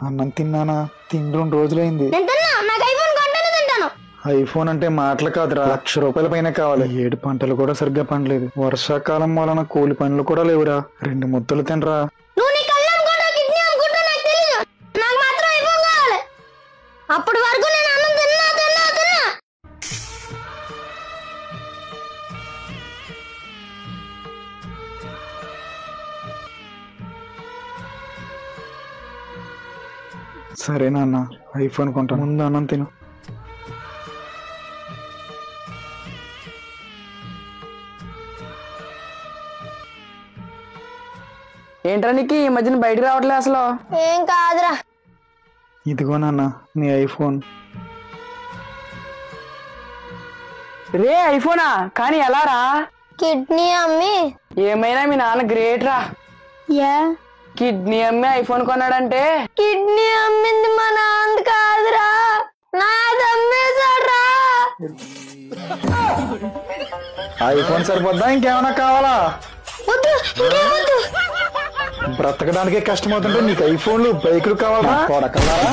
అన్నం తిన్నానా? తిండి 2 రోజులైంది. ఐఫోన్ అంటే మాటలు కాదురా, ₹1,00,000 పైన కావాలి. 7 పంటలు కూడా సరిగ్గా పండలేదు. వర్షాకాలం వలన కూలి పనులు కూడా లేవురా. 2 ముద్దలు తినరా. అప్పటి వరకు నేను అన్నం తిన్నా తిన్నా తిన్నా. సరే నాన్న, ఐఫోన్ కొంటా. ముందు అన్నం తిను. ఏంట్రా నీకు ఈ మధ్యన బయటకు రావట్లే అసలు? ఏం కాదురా. ఇదిగో నాన్న నీ ఐఫోన్. రే ఐఫోనా? కానీ ఎలా రా? కిడ్నీ అమ్మి. ఏమైనా మీ నాన్న గ్రేట్ రా. కిడ్నీ అమ్మి ఐఫోన్ కొన్నాడంటే. కిడ్నీ అమ్మింది మా నాన్న కాదురా, నాది అమ్మేశాడ్రా. ఐఫోన్ సరిపోద్దా? ఇంకేమైనా కావాలా? వద్దు, ఇంకేమొద్దు. బ్రతకడానికే కష్టమవుతుంటే నీకు ఐఫోన్లు, బైకులు కావాలా? కొడకల్లారా.